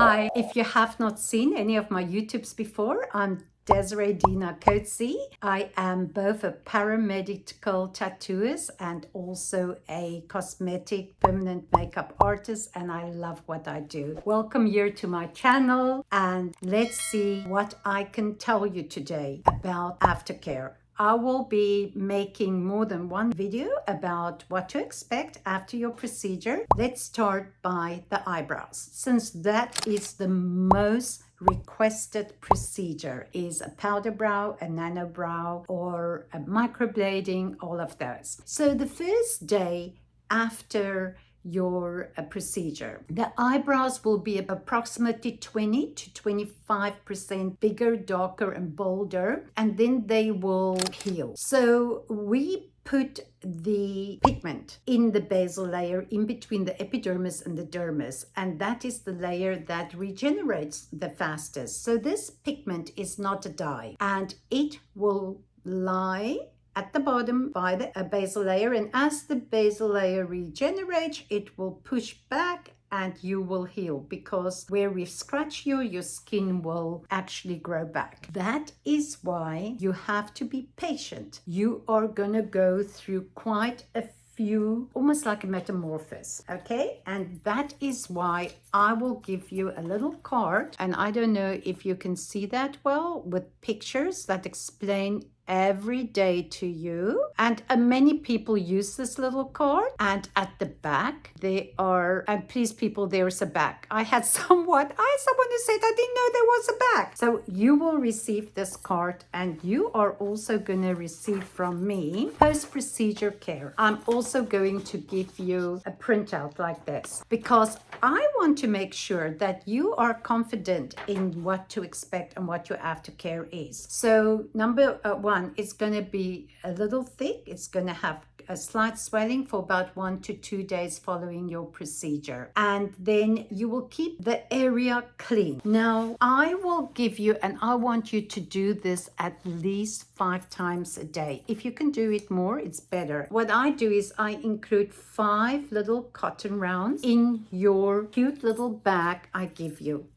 Hi, if you have not seen any of my YouTubes before, I'm Desiree Dina Coetzee. I am both a paramedical tattooist and also a cosmetic permanent makeup artist, and I love what I do. Welcome here to my channel, and let's see what I can tell you today about Aftercare. I will be making more than one video about what to expect after your procedure. Let's start by the eyebrows, since that is the most requested procedure, is a powder brow, a nano brow, or a microblading, all of those. So the first day after your procedure, the eyebrows will be approximately 20 to 25% bigger, darker, and bolder, and then they will heal. So we put the pigment in the basal layer in between the epidermis and the dermis, and that is the layer that regenerates the fastest. So this pigment is not a dye, and it will lie at the bottom by the basal layer, and as the basal layer regenerates, it will push back and you will heal, because where we scratch you, your skin will actually grow back. That is why you have to be patient. You are gonna go through quite a few, almost like a metamorphosis, okay? And that is why I will give you a little card, and I don't know if you can see that well, with pictures that explain every day to you. And many people use this little card, and at the back there are, and please people, there's a back. I had someone who said I didn't know there was a back. So you will receive this card, and you are also going to receive from me post-procedure care. I'm also going to give you a printout like this, because I want to make sure that you are confident in what to expect and what your aftercare is. So number one, it's going to be a little thick. It's going to have a slight swelling for about 1 to 2 days following your procedure, and then you will keep the area clean. Now I will give you, and I want you to do this at least 5 times a day. If you can do it more, it's better. What I do is I include 5 little cotton rounds in your cute little bag I give you.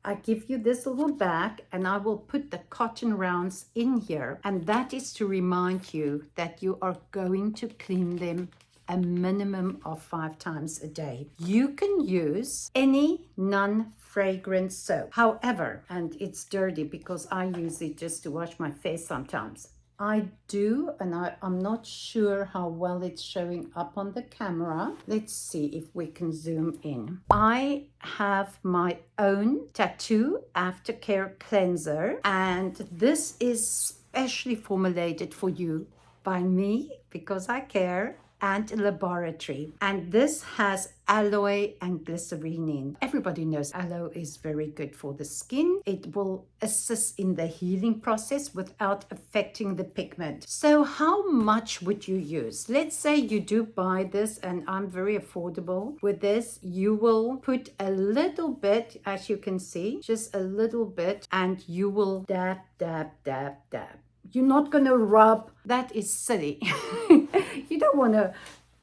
I give you this little bag, and I will put the cotton rounds in here, and that is to remind you that you are going to clean them a minimum of 5 times a day. You can use any non-fragrant soap. However, and it's dirty because I use it just to wash my face sometimes. I do, and I'm not sure how well it's showing up on the camera. Let's see if we can zoom in. I have my own tattoo aftercare cleanser, and this is specially formulated for you by me because I care, and a laboratory. And this has aloe and glycerin in. Everybody knows aloe is very good for the skin. It will assist in the healing process without affecting the pigment. So how much would you use? Let's say you do buy this, and I'm very affordable with this. You will put a little bit, as you can see, just a little bit, and you will dab, dab, dab, dab. You're not going to rub. That is silly. You don't want to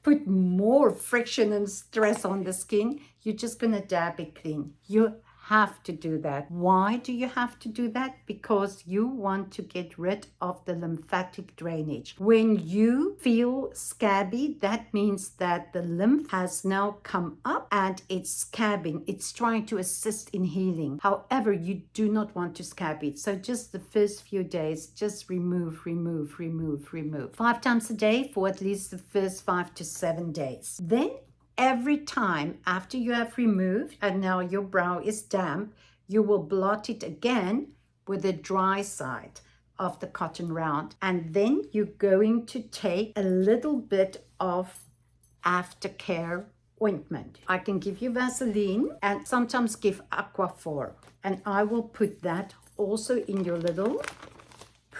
put more friction and stress on the skin. You're just going to dab it clean. You have to do that. Why do you have to do that? Because you want to get rid of the lymphatic drainage. When you feel scabby, that means that the lymph has now come up and it's scabbing. It's trying to assist in healing. However, you do not want to scab it. So just the first few days, just remove, remove, remove, remove. 5 times a day for at least the first 5 to 7 days. Then every time after you have removed, and now your brow is damp, you will blot it again with the dry side of the cotton round. And then you're going to take a little bit of aftercare ointment. I can give you Vaseline and sometimes give Aquaphor. And I will put that also in your little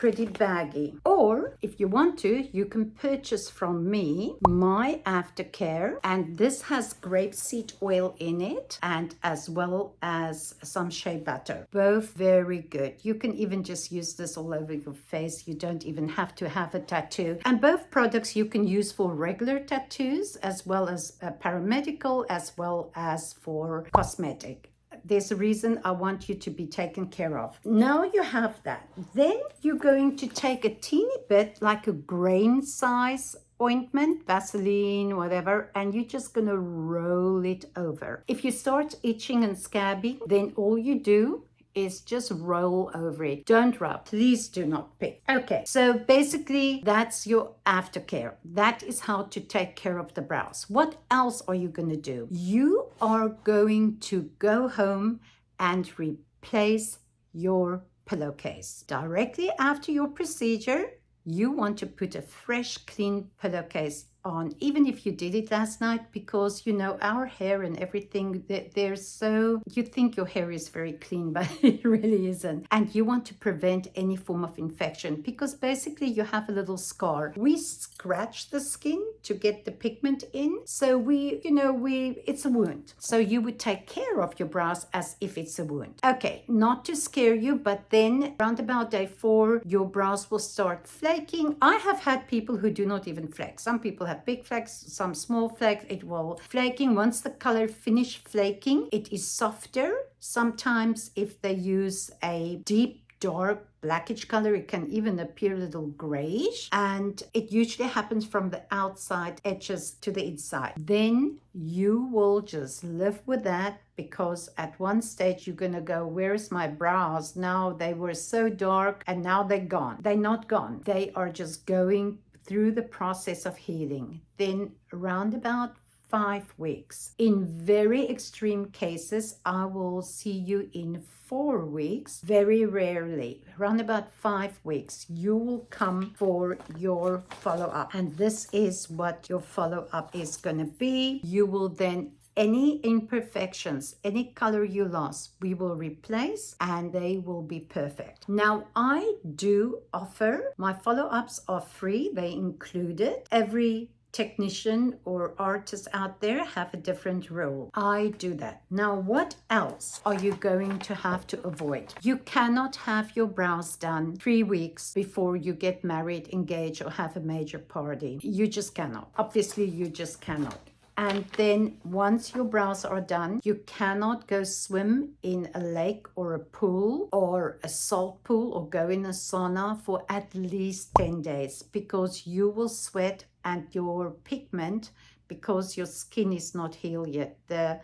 pretty baggy. Or if you want to, you can purchase from me my aftercare, and this has grapeseed oil in it, and as well as some shea butter. Both very good. You can even just use this all over your face. You don't even have to have a tattoo. And both products you can use for regular tattoos as well as paramedical, as well as for cosmetic. There's a reason I want you to be taken care of. Now you have that. Then you're going to take a teeny bit, like a grain size ointment, Vaseline, whatever, and you're just gonna roll it over. If you start itching and scabby, then all you do is just roll over it. Don't rub. Please do not pick. Okay, so basically that's your aftercare. That is how to take care of the brows. What else are you going to do? You are going to go home and replace your pillowcase. Directly after your procedure, you want to put a fresh, clean pillowcase on, even if you did it last night, because you know our hair and everything, they're so, you think your hair is very clean, but it really isn't. And you want to prevent any form of infection, because basically you have a little scar. We scratch the skin to get the pigment in, so it's a wound. So you would take care of your brows as if it's a wound. Okay, not to scare you, but then around about day 4 your brows will start flaking. I have had people who do not even flake. Some people have big flakes, some small flakes. It will flaking. Once the color finish flaking, it is softer. Sometimes if they use a deep dark blackish color, it can even appear a little grayish, and it usually happens from the outside edges to the inside. Then you will just live with that, because at one stage you're gonna go, where's my brows? Now they were so dark and now they're gone. They're not gone. They are just going through the process of healing. Then around about 5 weeks. In very extreme cases, I will see you in 4 weeks. Very rarely, around about 5 weeks, you will come for your follow-up. And this is what your follow-up is going to be. You will then, any imperfections, any color you lost, we will replace, and they will be perfect. Now, I do offer, my follow-ups are free. They included. Every technician or artist out there have a different role. I do that. Now, what else are you going to have to avoid? You cannot have your brows done 3 weeks before you get married, engaged, or have a major party. You just cannot. Obviously, you just cannot. And then once your brows are done, you cannot go swim in a lake or a pool or a salt pool or go in a sauna for at least 10 days, because you will sweat, and your pigment, because your skin is not healed yet, the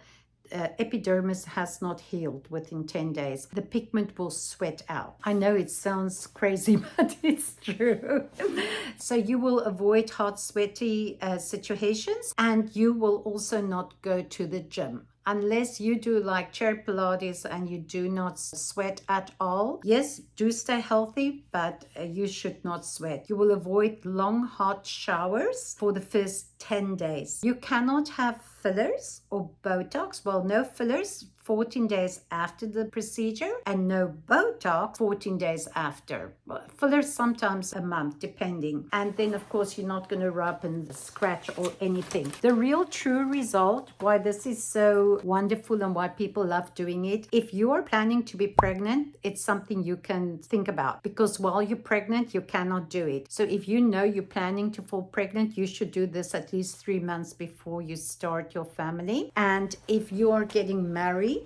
epidermis has not healed within 10 days, the pigment will sweat out. I know it sounds crazy, but it's true. So you will avoid hot, sweaty situations, and you will also not go to the gym. Unless you do like chair Pilates and you do not sweat at all. Yes, do stay healthy, but you should not sweat. You will avoid long hot showers for the first 10 days. You cannot have fillers or Botox. Well, no fillers 14 days after the procedure, and no Botox 14 days after. Fillers sometimes a month, depending. And then, of course, you're not going to rub and scratch or anything. The real true result, why this is so wonderful and why people love doing it, if you are planning to be pregnant, it's something you can think about, because while you're pregnant, you cannot do it. So if you know you're planning to fall pregnant, you should do this at least 3 months before you start your family. And if you are getting married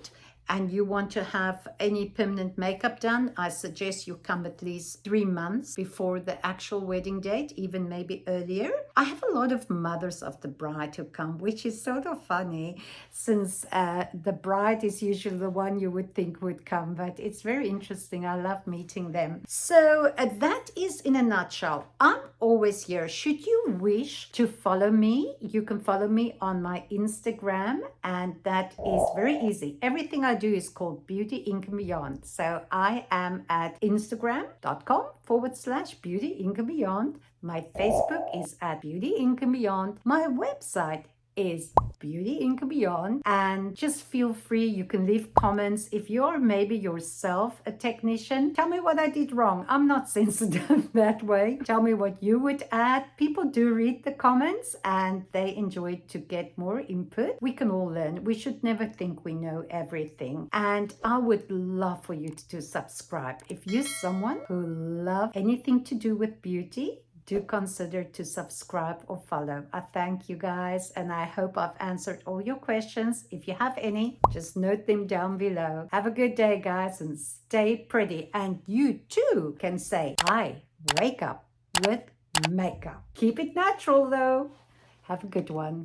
and you want to have any permanent makeup done, I suggest you come at least 3 months before the actual wedding date, even maybe earlier. I have a lot of mothers of the bride who come, which is sort of funny, since the bride is usually the one you would think would come, but it's very interesting. I love meeting them. So that is in a nutshell. I'm always here. Should you wish to follow me, you can follow me on my Instagram, and that is very easy. Everything I do is called Beauty Ink and Beyond. So I am at Instagram.com/Beauty Ink and Beyond. My Facebook is at Beauty Ink and Beyond. My website is Beauty Ink and Beyond, and just feel free, you can leave comments. If you're maybe yourself a technician, tell me what I did wrong. I'm not sensitive that way. Tell me what you would add. People do read the comments and they enjoy to get more input. We can all learn. We should never think we know everything. And I would love for you to subscribe. If you're someone who loves anything to do with beauty, do consider to subscribe or follow. I thank you guys, and I hope I've answered all your questions. If you have any, just note them down below. Have a good day, guys, and stay pretty. And you too can say, I wake up with makeup. Keep it natural though. Have a good one.